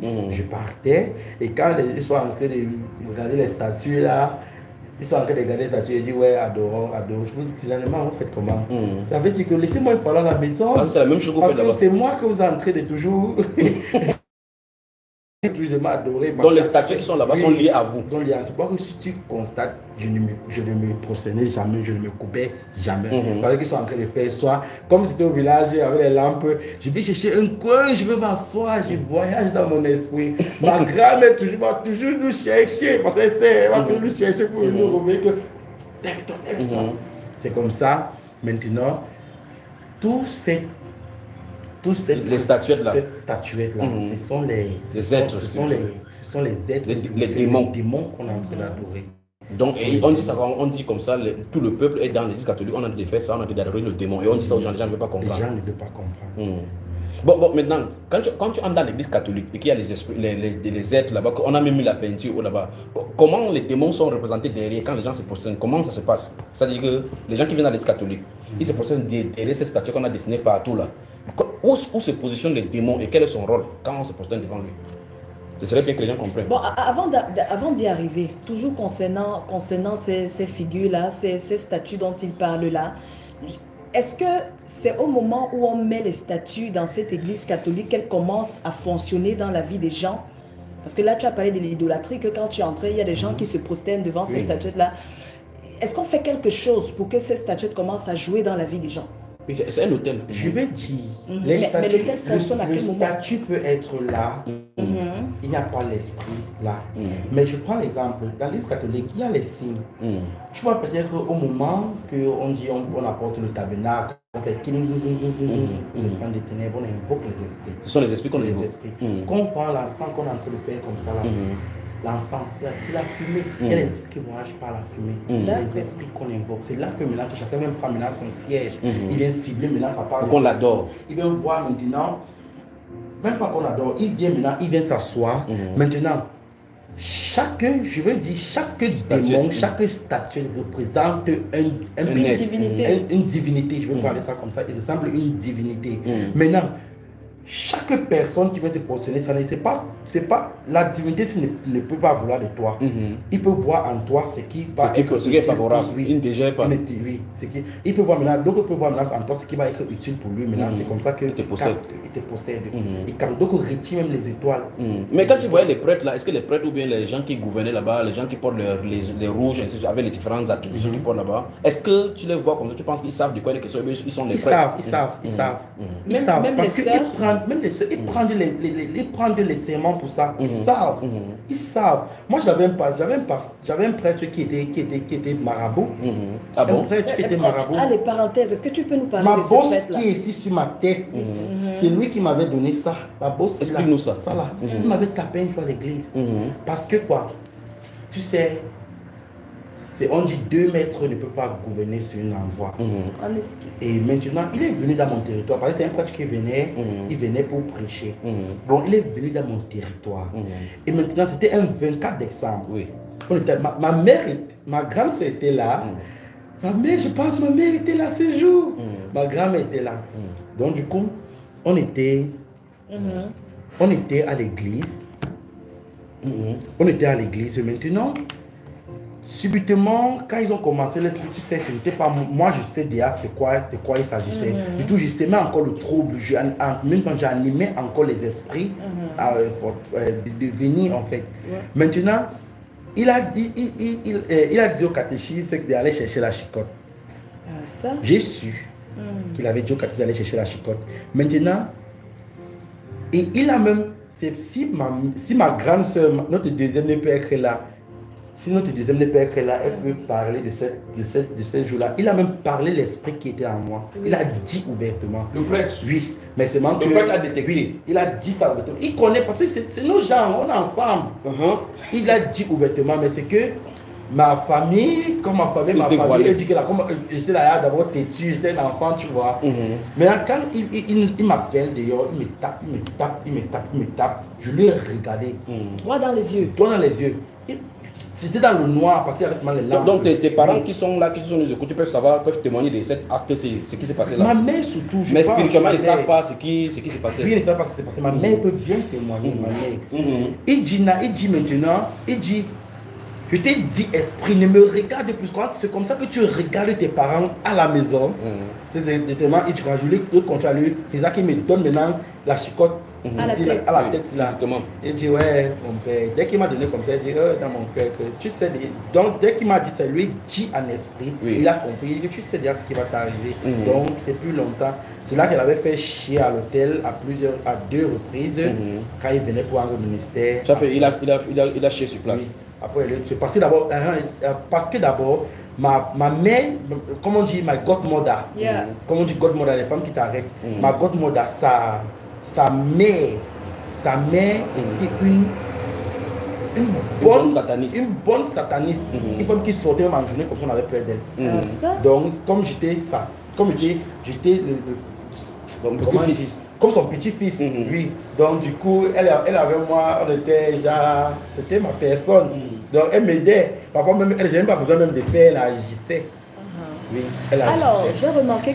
je partais. Et quand ils sont en train de regarder les statues là, ils sont en train de regarder les statues et disent ouais, adorons, adorons. Je vous dis finalement, vous faites comment? Ça veut dire que laissez-moi une fois à la maison. C'est la même chose que vous parce faites que là-bas. c'est moi que vous êtes en train de toujours. De m'adorer. Donc les statues qui sont là-bas sont liées à vous. Sont liées à toi. Si tu constates, je ne me prosternais jamais, je ne me coupais jamais. Parce qu'ils sont en train de faire soit, comme c'était au village avec les lampes, je vais chercher un coin, je vais m'asseoir, je voyage dans mon esprit. Ma grand-mère va toujours nous chercher, parce qu'elle va toujours nous chercher pour nous remettre que lève-toi. C'est comme ça. Maintenant, les statuettes là, ce sont les êtres, ce sont les êtres, les démons qu'on est en train d'adorer. Donc, on dit comme ça, tout le peuple est dans l'église catholique, on a de faire ça, on a d'adorer le démon. Et on dit ça aux gens, les gens ne veulent pas comprendre. Les gens ne veulent pas comprendre. Bon, maintenant, quand tu entres dans l'église catholique et qu'il y a les esprits, les êtres là-bas, on a même mis la peinture là-bas, comment les démons sont représentés derrière quand les gens se prosternent? Comment ça se passe? C'est-à-dire que les gens qui viennent dans l'église catholique, ils se prosternent derrière ces statues qu'on a dessinées partout là. Où se positionnent les démons et quel est son rôle quand on se prosterne devant lui? Ce serait bien que les gens comprennent. Bon, avant d'y arriver, toujours concernant ces figures-là, ces statues dont il parle là, est-ce que c'est au moment où on met les statues dans cette église catholique qu'elles commencent à fonctionner dans la vie des gens? Parce que là, tu as parlé de l'idolâtrie, que quand tu es entré, il y a des gens qui se prosternent devant ces statues-là. Est-ce qu'on fait quelque chose pour que ces statues commencent à jouer dans la vie des gens? C'est un hôtel. Je vais dire, mais l'hôtel fonctionne à quel moment? Le statut peut être là, il n'y a pas l'esprit là. Mais je prends l'exemple, dans l'église catholique, il y a les signes. Tu vois, peut-être au moment qu'on dit on apporte le tabernacle, on fait l'esprit des ténèbres, on invoque les esprits. Ce sont les esprits qu'on invoque. Quand on prend l'encens qu'on est en train de faire comme ça là, l'encens, c'est la fumée. Il y a les esprits qui voyagent par la fumée. C'est les esprits qu'on invoque. C'est là que maintenant, que chacun même prend maintenant son siège. Il vient cibler maintenant sa part. Pour qu'on l'adore. Il vient voir maintenant, même pas qu'on adore, il vient maintenant, il vient s'asseoir. Maintenant, chaque démon, chaque statue représente une divinité. Je vais parler ça comme ça. Il ressemble à une divinité. Maintenant, chaque personne qui veut se positionner, c'est pas la divinité ne peut pas vouloir de toi. Il peut voir en toi ce qui est favorable. Il déjà pas. Il peut voir maintenant, donc il peut voir maintenant en toi ce qui va être utile pour lui. Maintenant, c'est comme ça qu'il te possède. Il te possède. Donc il retire même les étoiles. Mais quand tu voyais les prêtres là, est-ce que les prêtres ou bien les gens qui gouvernaient là-bas, les gens qui portent les rouges, avec les différentes attributions qu'ils portent là-bas, est-ce que tu les vois comme ça, tu penses qu'ils savent de quoi il est question? Ils sont les prêtres. Ils savent. Parce qu'ils prennent les serments pour ça. Ils savent. Moi, j'avais un prêtre qui était marabout. Ah bon? Un prêtre qui était marabout. Les parenthèses, est-ce que tu peux nous parler de ce bosse prêtre-là? qui est ici sur ma tête, c'est lui qui m'avait donné ça. Ma bosse, explique-nous ça. Là. Il m'avait tapé une fois à l'église. Parce que quoi? Tu sais, on dit 2 maîtres ne peuvent pas gouverner sur une endroit. Et maintenant, il est venu dans mon territoire. Parce que c'est un prêtre qui venait, il venait pour prêcher. Bon, il est venu dans mon territoire. Et maintenant, c'était un 24 décembre. Ma grande-sœur était là. Ma mère était là ce jour. Ma grand-mère était là. Donc, du coup, on était à l'église. On était à l'église. Et maintenant, subitement, quand ils ont commencé le truc, tu sais, ce n'était pas moi, je sais déjà de quoi il s'agissait. Du tout, je semais encore le trouble. Même quand j'animais encore les esprits de venir en fait. Maintenant, il a dit au catéchisme d'aller chercher la chicotte. J'ai su qu'il avait dit au catéchisme d'aller chercher la chicotte. Maintenant, et il a même, si ma grande soeur, notre deuxième ne peut être là, si notre deuxième ne peut être là, elle peut parler de ce jour-là. Il a même parlé l'esprit qui était en moi. Il a dit ouvertement. Le prêtre? Oui. Mais c'est manque. Le prêtre a détecté. Oui, il a dit ça ouvertement. Il connaît parce que c'est nos gens, on est ensemble. Il a dit ouvertement, mais c'est que ma famille, comme ma famille, il dit que j'étais là d'abord têtu, j'étais un enfant, tu vois. Mais quand il m'appelle dehors, il me tape, je lui ai regardé. Droit dans les yeux. Droit dans les yeux. c'était dans le noir parce qu'il y avait seulement les lampes. Donc tes parents qui sont là, qui sont nous écoutent, peuvent savoir, peuvent témoigner de cet acte, ce qui s'est passé là. Ma mère surtout. Mais spirituellement, ils ne savent pas ce qui s'est passé. Oui, ils ne savent pas ce qui s'est passé. Ma mère peut bien témoigner. Ma mère. Il dit maintenant, je t'ai dit, esprit, ne me regarde plus. C'est comme ça que tu regardes tes parents à la maison. C'est tellement, il dit, quand je l'ai contrôlé, c'est ça qui me donne maintenant la chicotte. À la tête là. Il dit ouais mon père, dès qu'il m'a donné comme ça, il dit dans mon cœur que tu sais, donc dès qu'il m'a dit ça, lui dit en esprit, il a compris, il dit tu sais déjà ce qui va t'arriver. Donc c'est plus longtemps. C'est là qu'elle avait fait chier à l'hôtel à 2 reprises quand il venait pour un ministère. Ça fait, il a chié sur place. Oui. Après c'est passé d'abord parce que d'abord ma mère, comment on dit, my godmother, comment on dit godmother, les femmes qui t'arrêtent, ma godmother, sa mère qui est une bonne sataniste. Une femme qui sortait même en journée comme si on avait peur d'elle. Donc, comme j'étais comme son petit-fils, oui. Donc, du coup, elle avait moi, on était déjà, c'était ma personne. Donc, elle m'aidait. Parfois, même, elle n'avait même pas besoin même de faire, elle agissait. Oui, elle agissait. Alors, j'ai remarqué